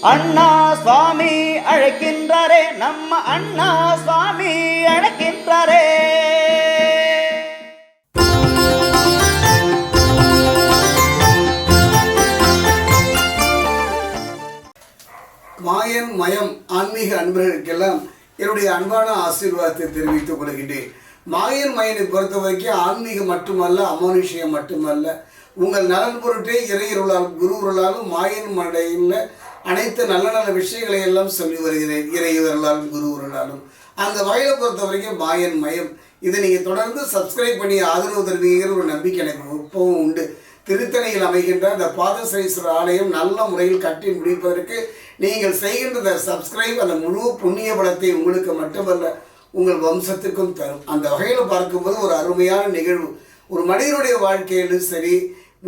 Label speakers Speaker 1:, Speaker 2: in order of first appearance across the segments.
Speaker 1: அண்ணா சுவாமி அழைக்கின்றாரே, நம்ம அண்ணா சுவாமி அழைக்கின்றாரே.
Speaker 2: மாயன் மயம் ஆன்மீக அன்பர்களுக்கெல்லாம் என்னுடைய அன்பான ஆசீர்வாதத்தை தெரிவித்துக் கொள்கின்றேன். மாயன் மயனை பொறுத்த வரைக்கும் ஆன்மீகம் மட்டுமல்ல, அமானுஷியம் மட்டுமல்ல, உங்கள் நலன் பொருட்டே இறையருளாலும் குருவருளாலும் மாயன் மடையில் அனைத்து நல்ல நல்ல விஷயங்களை எல்லாம் சொல்லி வருகிறேன். இறையவர்களாலும் குருவருளாலும் அந்த வகையை பொறுத்த வரைக்கும் மாயன் மயம் இதை நீங்கள் தொடர்ந்து சப்ஸ்கிரைப் பண்ணி ஆதரவு தருவீங்கிற ஒரு நம்பிக்கை எனக்கு இப்பவும் உண்டு. திருத்தணியில் அமைகின்ற அந்த பாதசரீஸ்வரர் ஆலயம் நல்ல முறையில் கட்டி முடிப்பதற்கு நீங்கள் செய்கின்ற சப்ஸ்கிரைப் அந்த முழு புண்ணிய பலத்தை உங்களுக்கு மட்டுமல்ல உங்கள் வம்சத்துக்கும் தரும். அந்த வகையில் பார்க்கும்போது ஒரு அருமையான நிகழ்வு. ஒரு மனிதனுடைய வாழ்க்கையிலும் சரி,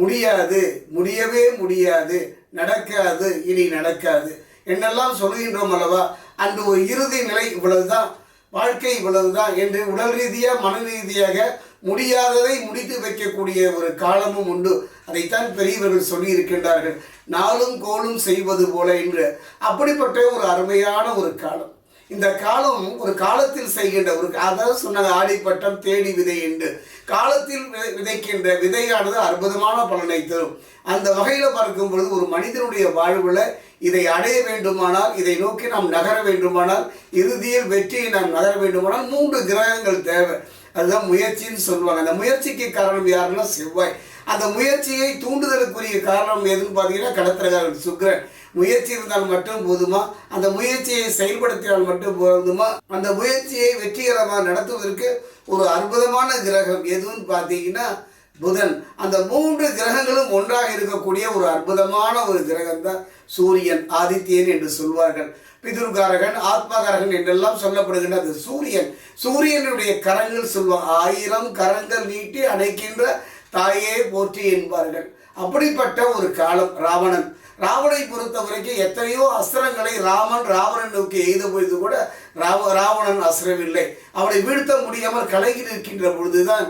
Speaker 2: முடியாது, முடியவே முடியாது, நடக்காது, இனி நடக்காது என்னெல்லாம் சொல்கின்றோம் அல்லவா, அந்த ஒரு இறுதி நிலை இவ்வளவுதான், வாழ்க்கை இவ்வளவுதான் என்று உடல் ரீதியாக மன ரீதியாக முடியாததை முடித்து வைக்கக்கூடிய ஒரு காலமும் உண்டு. அதைத்தான் பெரியவர்கள் சொல்லி இருக்கின்றார்கள், நாளும் கோலும் செய்வது போல என்று. அப்படிப்பட்ட ஒரு அருமையான ஒரு காலம். இந்த காலம் ஒரு காலத்தில் செய்கின்ற ஒரு, அதாவது சொன்னாங்க ஆடிப்பட்டம் தேடி விதை என்று, காலத்தில் விதைக்கின்ற விதையானது அற்புதமான பலனை தரும். அந்த வகையில் பார்க்கும் பொழுது ஒரு மனிதனுடைய வாழ்வில் இதை அடைய வேண்டுமானால், இதை நோக்கி நாம் நகர வேண்டுமானால், இறுதியில் வெற்றியை நாம் நகர வேண்டுமானால் 3 கிரகங்கள் தேவை. அதுதான் முயற்சின்னு சொல்லுவாங்க. அந்த முயற்சிக்கு காரணம் யாருன்னா செவ்வாய். அந்த முயற்சியை தூண்டுதலுக்குரிய காரணம் எதுன்னு பார்த்தீங்கன்னா கடத்திரகாரன் சுக்கிரன். முயற்சி இருந்தால் மட்டும் போதுமா? அந்த முயற்சியை செயல்படுத்தினால் மட்டும் போதுமா? அந்த முயற்சியை வெற்றிகரமாக நடத்துவதற்கு ஒரு அற்புதமான கிரகம் எதுன்னு பார்த்தீங்கன்னா புதன். அந்த 3 கிரகங்களும் ஒன்றாக இருக்கக்கூடிய ஒரு அற்புதமான ஒரு கிரகம் தான் சூரியன், ஆதித்யன் என்று சொல்வார்கள். பிதுர்காரகன், ஆத்மகாரகன் என்றெல்லாம் சொல்லப்படுகின்ற அந்த சூரியன். சூரியனுடைய கரங்கள் சொல்வாங்க, 1000 கரங்கள் நீட்டி அணைக்கின்ற தாயே போற்றி என்பார்கள். அப்படிப்பட்ட ஒரு காலம் ராவணன். ராவனை பொறுத்த வரைக்கும் எத்தனையோ அஸ்திரங்களை ராவணன் நோக்கி எய்த பொழுது கூட ராவணன் அஸ்திரவில்லை. அவனை வீழ்த்த முடியாமல் கலங்கி நிற்கின்ற பொழுதுதான்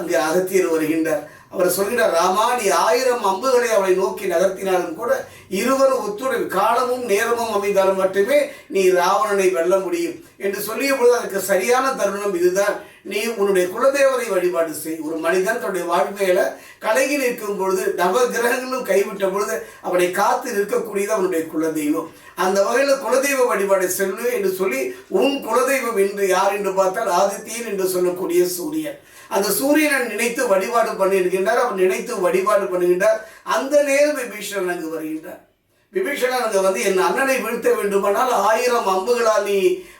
Speaker 2: அங்கே அகத்தியர் வருகின்றார். அவர் சொல்கிறார், ராமா நீ 1000 அம்புகளை அவளை நோக்கி நகர்த்தினாலும் கூட இருவரும் ஒத்துழைப்பு, காலமும் நேரமும் அமைந்தாலும் மட்டுமே நீ ராவணனை வெல்ல முடியும் என்று சொல்லிய பொழுது அதற்கு சரியான தருணம் இதுதான். நீ உன்னுடைய குலதெய்வரை வழிபாடு செய். ஒரு மனிதன் தன்னுடைய வாழ்க்கையில கலங்கி நிற்கும் பொழுது, நவ கிரகங்களும் கைவிட்ட பொழுது அவனை காத்து நிற்கக்கூடியது அவனுடைய குலதெய்வம். அந்த வகையில் குலதெய்வ வழிபாடு செல்லு என்று சொல்லி, உன் குலதெய்வம் என்று யார் என்று பார்த்தால் ஆதித்யன் என்று சொல்லக்கூடிய சூரியன். அந்த சூரியனை நினைத்து வழிபாடு பண்ணியிருக்கின்றார். அவர் நினைத்து வழிபாடு பண்ணுகின்றார். அந்த நேரம் விபீஷணன் அங்கு வருகின்றார். விபீஷணன் அங்கே வந்து என் அண்ணனை வீழ்த்த வேண்டுமானால் 1000 அம்புகளால் நீ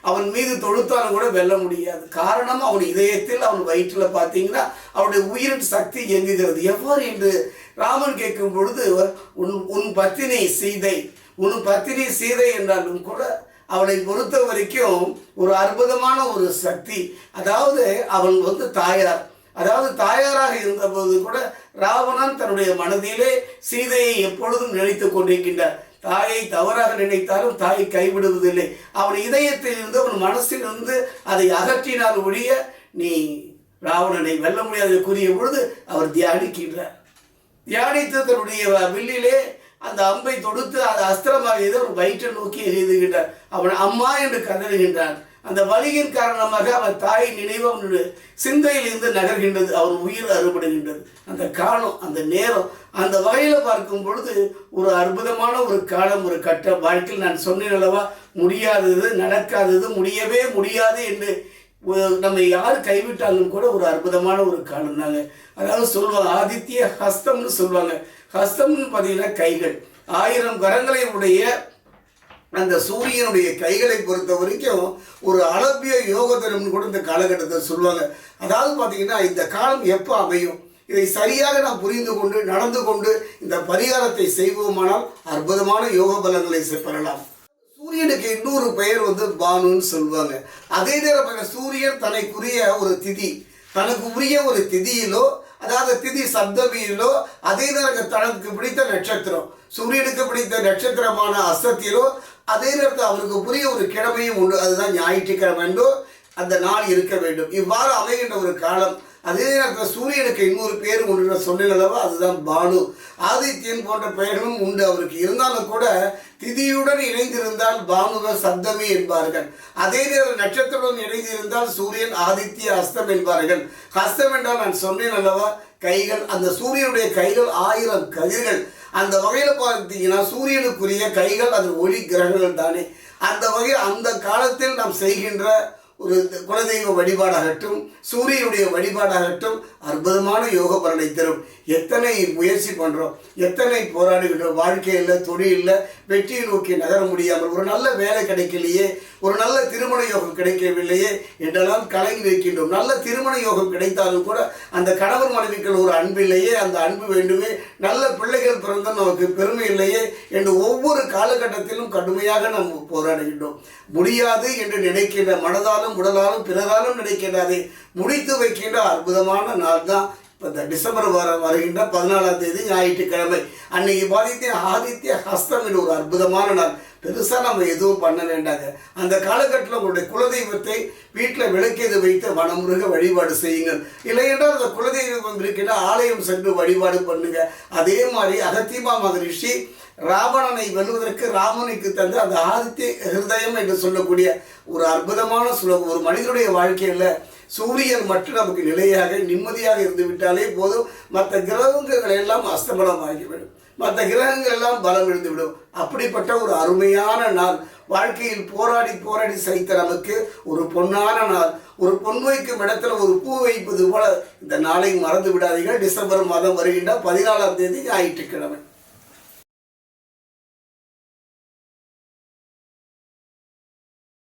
Speaker 2: அவன் மீது தொடுத்தாலும் கூட வெல்ல முடியாது. காரணம் அவன் இதயத்தில், அவன் வயிற்றில் பார்த்தீங்கன்னா அவனுடைய உயிரின் சக்தி இயங்குகிறது. எவ்வாறு என்று ராமன் கேட்கும் பொழுது, உன் பத்தினி சீதை, உன் பத்தினி சீதை என்றாலும் கூட அவளை பொறுத்த வரைக்கும் ஒரு அற்புதமான ஒரு சக்தி. அதாவது அவள் வந்து தாயார், அதாவது தாயாராக இருந்தபோது கூட ராவணன் தன்னுடைய மனதிலே சீதையை எப்பொழுதும் நினைத்து கொண்டிருக்கின்றார். தாயை தவறாக நினைத்தாலும் தாயை கைவிடுவதில்லை. அவன் இதயத்தில் இருந்து, அவன் மனசில் இருந்து அதை அகற்றினால் ஒழிய நீ ராவணனை வெல்ல முடியாது கூறிய பொழுது அவர் தியானிக்கின்றார். தியானித்து தன்னுடைய வில்லிலே அந்த அம்பை தொடுத்து அது அஸ்திரமாக ஒரு வயிற்றை நோக்கி எழுதுகின்றார். அவன் அம்மா என்று கதறுகின்றான். அந்த வலியின் காரணமாக அவன் தாய் நினைவு அவனுடைய சிந்தையில் இருந்து நகர்கின்றது. அவன் உயிர் அறுபடுகின்றது. அந்த காலம், அந்த நேரம், அந்த வகையில் பார்க்கும் பொழுது ஒரு அற்புதமான ஒரு காலம், ஒரு கட்ட வாழ்க்கையில் நான் சொன்னேன் அல்லவா, முடியாதது, நடக்காதது, முடியவே முடியாது என்று நம்ம யார் கைவிட்டாலும் கூட ஒரு அற்புதமான ஒரு காலம் தாங்க. அதாவது சொல்லுவாங்க ஆதித்ய ஹஸ்தம்னு சொல்லுவாங்க. ஹஸ்தம்னு பார்த்தீங்கன்னா கைகள். 1000 கரங்களை உடைய அந்த சூரியனுடைய கைகளை பொறுத்த வரைக்கும் ஒரு அளவிய யோகதரம்னு கூட இந்த காலகட்டத்தை சொல்லுவாங்க. அதாவது பார்த்தீங்கன்னா இந்த காலம் எப்போ அமையும், இதை சரியாக நாம் புரிந்து கொண்டு நடந்து கொண்டு இந்த பரிகாரத்தை செய்வோமானால் அற்புதமான யோக பலங்களை பெறலாம். சூரியனுக்கு இன்னொரு பெயர் வந்து பானுன்னு சொல்லுவாங்க. அதே நேரம் சூரியன் தனக்குரிய ஒரு திதி, தனக்கு உரிய ஒரு திதியிலோ, அதாவது திதி சப்தமியிலோ, அதே நேரம் தனக்கு பிடித்த நட்சத்திரம், சூரியனுக்கு பிடித்த நட்சத்திரமான அஸ்தத்திலோ, அதே நேரத்தில் அவருக்கு புரிய ஒரு கிழமையும் உண்டு. அதுதான் ஞாயிற்றுக்கிழமை என்றோ அந்த நாள் இருக்க வேண்டும். இவ்வாறு அமைகின்ற ஒரு காலம். அதே நேரத்தில் சூரியனுக்கு இன்னொரு பேர் ஒன்று சொன்னேன் அல்லவா, அதுதான் பானு. ஆதித்யன் போன்ற பெயர்களும் உண்டு அவருக்கு. இருந்தாலும் கூட திதியுடன் இணைந்திருந்தால் பானுவ சப்தமி என்பார்கள். அதே நேரம் நட்சத்திரத்துடன் இணைந்திருந்தால் சூரியன் ஆதித்ய ஹஸ்தம் என்பார்கள். ஹஸ்தம் என்றால் நான் சொன்னேன் அல்லவா கைகள். அந்த சூரியனுடைய கைகள் 1000 கதிர்கள். அந்த வகையில் பார்த்தீங்கன்னா சூரியனுக்குரிய கைகள் அது ஒளி கிரகங்கள் தானே. அந்த வகையில் அந்த காலத்தில் நாம் செய்கின்ற ஒரு குலதெய்வ வழிபாடாகட்டும், சூரியனுடைய வழிபாடாகட்டும் அற்புதமான யோக பலனை தரும். எத்தனை முயற்சி பண்ணுறோம், எத்தனை போராடுகின்றோம், வாழ்க்கையில் தொழிலில் வெற்றியை நோக்கி நகர முடியாமல், ஒரு நல்ல வேலை கிடைக்கலையே, ஒரு நல்ல திருமண யோகம் கிடைக்கவில்லையே என்றெல்லாம் கலங்கி வைக்கின்றோம். நல்ல திருமண யோகம் கிடைத்தாலும் கூட அந்த கணவன் மனைவிகள் ஒரு அன்பு இல்லையே, அந்த அன்பு வேண்டுமே, நல்ல பிள்ளைகள் பிறந்த நமக்கு பெருமை இல்லையே என்று ஒவ்வொரு காலகட்டத்திலும் கடுமையாக நாம் போராடுகின்றோம். முடியாது என்று நினைக்கின்ற மனதாலும் உடலாலும் பிறராலும் நினைக்கின்றாரே முடித்து வைக்கின்ற அற்புதமான நாள் தான் இப்போ இந்த டிசம்பர் வருகின்ற 14ஆம் தேதி ஞாயிற்றுக்கிழமை. அன்னைக்கு பாதித்த ஆதித்ய ஹஸ்தம் என்று ஒரு அற்புதமான நாள். பெருசாக நம்ம எதுவும் பண்ண வேண்டாங்க. அந்த காலகட்டத்தில் உங்களுடைய குலதெய்வத்தை வீட்டில் விளக்கேது வைத்து வனமுருக வழிபாடு செய்யுங்கள். இல்லையென்றால் அந்த குலதெய்வம் இருக்கின்ற ஆலயம் சென்று வழிபாடு பண்ணுங்க. அதே மாதிரி அகத்தியமா மகரிஷி ராவணனை வெல்வதற்கு ராமனுக்கு தந்து அந்த ஆதித்ய ஹிருதயம் என்று சொல்லக்கூடிய ஒரு அற்புதமான சுலோகம். ஒரு மனிதனுடைய வாழ்க்கையில் சூரியன் மட்டும் நமக்கு நிலையாக நிம்மதியாக இருந்து விட்டாலே போதும். மற்ற கிரகங்கள் எல்லாம் அஸ்தமனமாகிவிடும், மற்ற கிரகங்கள் எல்லாம் பலம் இழந்துவிடும். அப்படிப்பட்ட ஒரு அருமையான நாள். வாழ்க்கையில் போராடி போராடி சைத்த நமக்கு ஒரு பொன்னான நாள். ஒரு பொன் வைக்கும் இடத்துல ஒரு பூ வைப்பது போல இந்த நாளை மறந்து விடாதீர்கள். டிசம்பர் மாதம் வருகின்ற 14ஆம் தேதி ஞாயிற்றுக்கிழமை.